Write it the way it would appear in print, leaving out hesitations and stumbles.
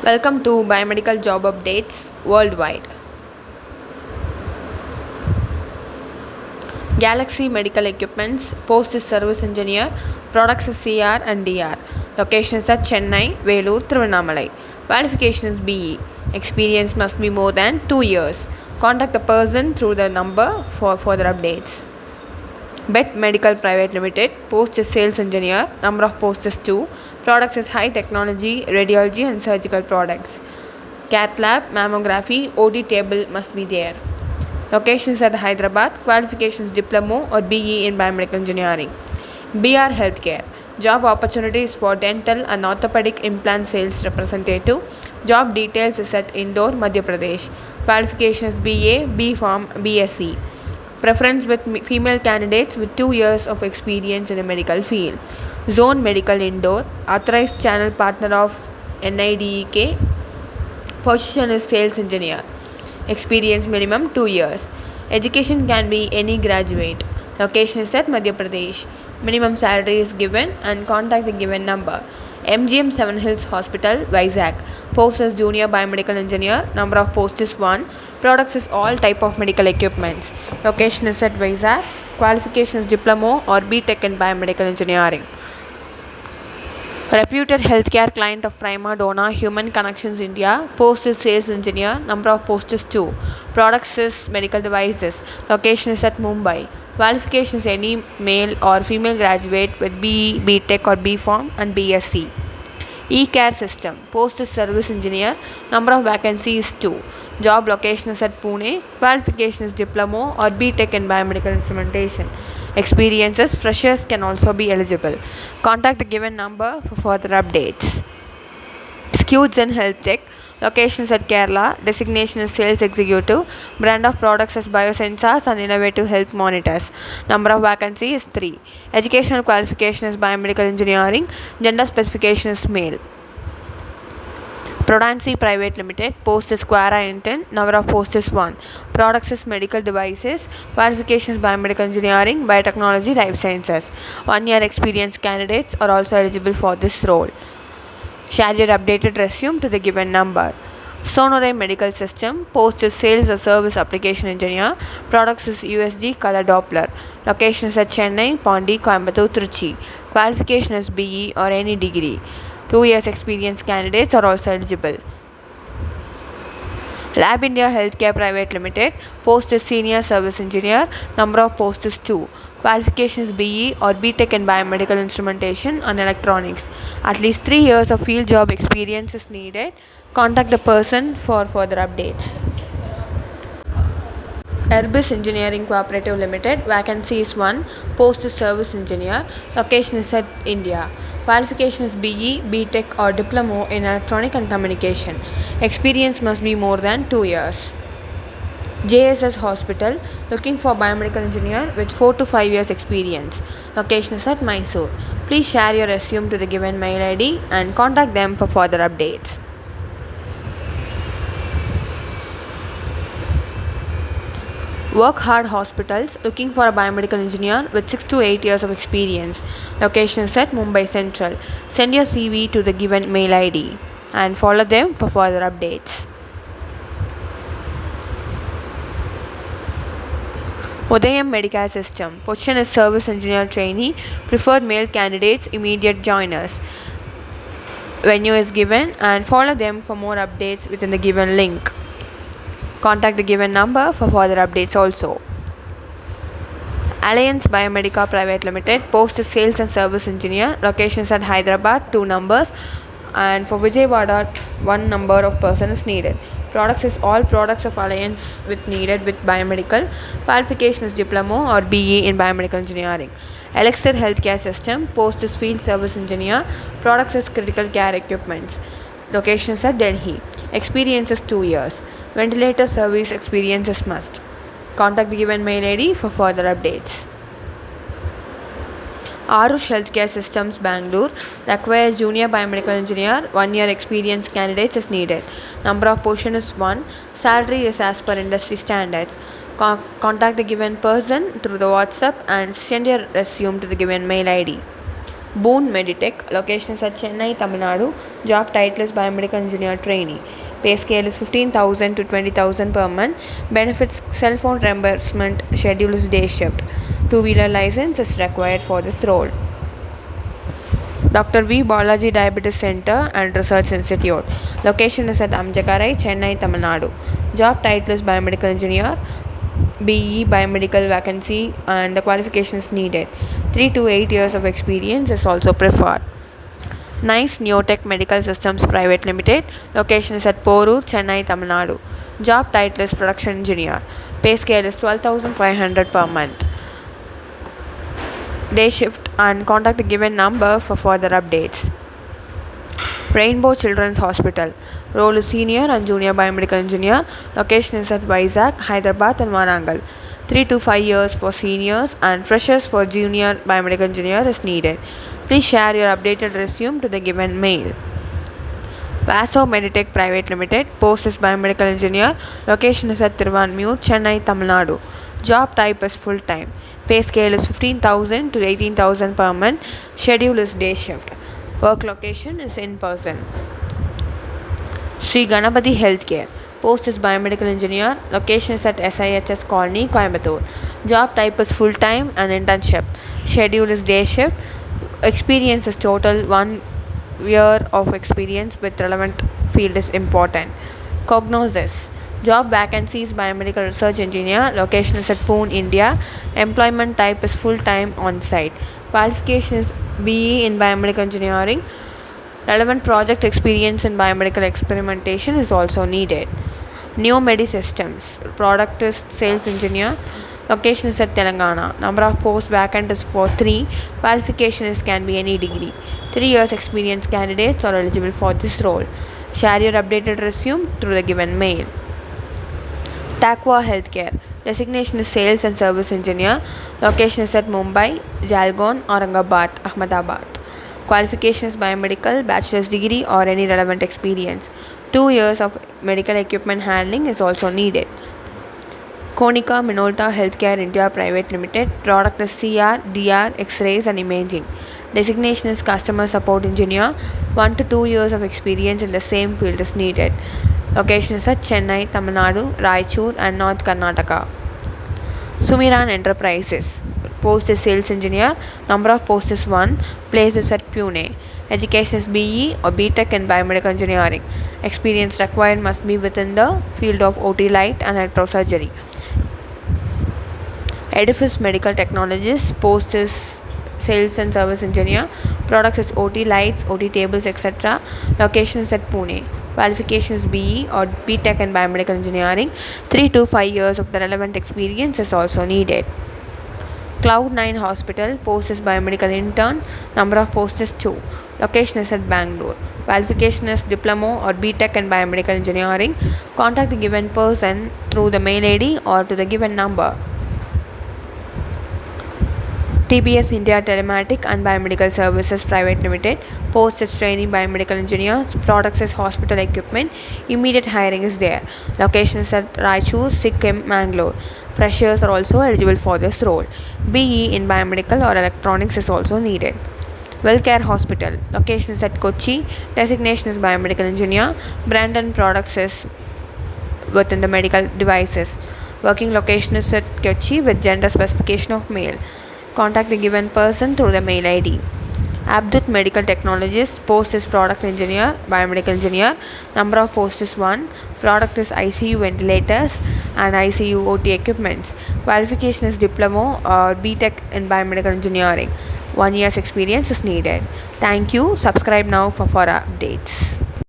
Welcome to Biomedical Job Updates Worldwide. Galaxy Medical Equipments, Post is Service Engineer, Products is CR and DR. Location is at Chennai, Velur, Thiruvannamalai. Qualification is BE. Experience must be more than 2 years. Contact the person through the number for further updates. Biomedical Private Limited, Post is Sales Engineer, number of posts is 2. Products is high technology, radiology and surgical products. Cath lab, mammography, OD table must be there. Locations at Hyderabad, qualifications diploma or BE in biomedical engineering. BR Healthcare, job opportunities for dental and orthopedic implant sales representative. Job details is at Indore, Madhya Pradesh. Qualifications BA, B Pharm, BSc. Preference with female candidates with 2 years of experience in the medical field. Zone Medical Indore, authorized channel partner of NIDEK. Position is sales engineer. Experience minimum 2 years. Education can be any graduate. Location is at Madhya Pradesh. Minimum salary is given and contact the given number. MGM 7 Hills Hospital, Vizag. Post is junior biomedical engineer. Number of posts is 1. Products is all type of medical equipments. Location is at Vizag. Qualifications diploma or BTech in biomedical engineering. Reputed healthcare client of Prima Donna Human Connections India. Post is sales engineer. Number of posts is 2. Products is medical devices. Location is at Mumbai. Qualifications any male or female graduate with BE, BTech or B Pharm and BSc. E-care system. Post is service engineer. Number of vacancies is 2. Job location is at Pune. Qualification is diploma or BTech in biomedical instrumentation. Experiences, freshers can also be eligible. Contact the given number for further updates. Skills in Health Tech. Locations at Kerala. Designation is Sales Executive. Brand of products is Biosensors and Innovative Health Monitors. Number of vacancies is 3. Educational qualification is Biomedical Engineering. Gender specification is male. Prodancy Private Limited, Post is Quara Intern, number of posts is 1. Products is medical devices, qualifications biomedical engineering, biotechnology, life sciences. 1 year experience candidates are also eligible for this role. Share your updated resume to the given number. Sonore Medical System, Post is Sales or Service Application Engineer, Products is USG Color Doppler. Location is at Chennai, Pondi, Coimbatore, Trichy. Qualification is BE or any degree. 2 years experience candidates are also eligible. Lab India Healthcare Private Limited, Post is Senior Service Engineer, number of posts is 2. Qualifications BE or BTech in Biomedical Instrumentation and Electronics. At least 3 years of field job experience is needed. Contact the person for further updates. Airbus Engineering Cooperative Limited, vacancy is 1, post is Service Engineer, location is at India. Qualification is BE, BTech or Diploma in Electronic and Communication. Experience must be more than 2 years. JSS Hospital, looking for biomedical engineer with 4 to 5 years experience. Location is at Mysore. Please share your resume to the given mail ID and contact them for further updates. Work Hard Hospitals, looking for a biomedical engineer with 6 to 8 years of experience. Location is at Mumbai Central. Send your CV to the given mail ID and follow them for further updates. Udayam Medical System, position is Service Engineer Trainee, preferred male candidates, immediate joiners. Venue is given and follow them for more updates within the given link. Contact the given number for further updates also. Alliance Biomedical Private Limited, Post is Sales and Service Engineer, locations at Hyderabad, 2 numbers, and for Vijayawada 1 number of person is needed. Products is all products of Alliance with needed with biomedical. Qualification is diploma or BE in biomedical engineering. Elixir Healthcare System, Post is Field Service Engineer, products is critical care equipments. Locations at Delhi. Experience is 2 years. Ventilator service experience is must. Contact the given mail ID for further updates. Arush Healthcare Systems, Bangalore, require junior biomedical engineer, 1 year experience candidates is needed. Number of position is 1. Salary is as per industry standards. Contact the given person through the WhatsApp and send your resume to the given mail ID. Boon Meditech, location is at Chennai, Tamil Nadu. Job title is Biomedical Engineer Trainee. Pay scale is 15,000 to 20,000 per month. Benefits cell phone reimbursement. Schedule is day shift. Two-wheeler license is required for this role. Dr. V. Balaji Diabetes Center and Research Institute. Location is at Amjakarai, Chennai, Tamil Nadu. Job title is Biomedical Engineer. BE Biomedical vacancy and the qualification is needed. 3 to 8 years of experience is also preferred. Nice Neotech Medical Systems Private Limited. Location is at Porur, Chennai, Tamil Nadu. Job title is Production Engineer. Pay scale is 12,500 per month. Day shift and contact the given number for further updates. Rainbow Children's Hospital. Role is Senior and Junior Biomedical Engineer. Location is at Vizag, Hyderabad and Warangal. 3 to 5 years for seniors and freshers for Junior Biomedical Engineer is needed. Please share your updated resume to the given mail. Vaso Meditech Private Limited. Post is Biomedical Engineer. Location is at Thiruvanmiyur, Chennai, Tamil Nadu. Job type is full-time. Pay scale is 15,000 to 18,000 per month. Schedule is day shift. Work location is in person. Sri Ganapati Healthcare. Post is Biomedical Engineer. Location is at SIHS Colony, Coimbatore. Job type is full-time and internship. Schedule is day shift. Experience is total 1 year of experience with relevant field is important. Cognosis. Job vacancies Biomedical Research Engineer. Location is at Pune, India. Employment type is full-time on-site. Qualification is BE in Biomedical Engineering. Relevant project experience in biomedical experimentation is also needed. Neomedi Systems. Product is Sales Engineer. Location is at Telangana. Number of posts vacant is for 3. Qualification is can be any degree. 3 years experience candidates are eligible for this role. Share your updated resume through the given mail. Taqwa Healthcare. Designation is Sales and Service Engineer. Location is at Mumbai, Jalgaon, Aurangabad, Ahmedabad. Qualification is biomedical, bachelor's degree or any relevant experience. 2 years of medical equipment handling is also needed. Konica Minolta Healthcare India Private Limited. Product is CR, DR, X-rays and imaging. Designation is Customer Support Engineer. 1 to 2 years of experience in the same field is needed. Location is at Chennai, Tamil Nadu, Raichur and North Karnataka. Sumiran Enterprises. Post is Sales Engineer. Number of posts is 1. Place is at Pune. Education is BE or BTech in Biomedical Engineering. Experience required must be within the field of OT Light and Electrosurgery. Edifice Medical Technologies. Post is Sales and Service Engineer. Product is OT Lights, OT Tables, etc. Location is at Pune. Qualification is BE or BTech in Biomedical Engineering. 3 to 5 years of the relevant experience is also needed. Cloud9 Hospital. Post is Biomedical Intern. Number of posts is 2. Location is at Bangalore. Qualification is Diploma or BTech in Biomedical Engineering. Contact the given person through the mail ID or to the given number. TBS India Telematic and Biomedical Services Private Limited. Post is Trainee Biomedical Engineers. Products is Hospital Equipment. Immediate hiring is there. Location is at Raichur, Sikkim, Mangalore. Freshers are also eligible for this role. BE in Biomedical or Electronics is also needed. Wellcare Hospital. Location is at Kochi. Designation is Biomedical Engineer. Brand and products is within the medical devices. Working location is at Kochi with gender specification of male. Contact the given person through the mail ID. Abdut Medical Technologies. Post is Product Engineer, Biomedical Engineer. Number of posts is 1. Product is ICU ventilators and ICU OT equipments. Qualification is Diploma or BTech in Biomedical Engineering. 1 year's experience is needed. Thank you. Subscribe now for updates.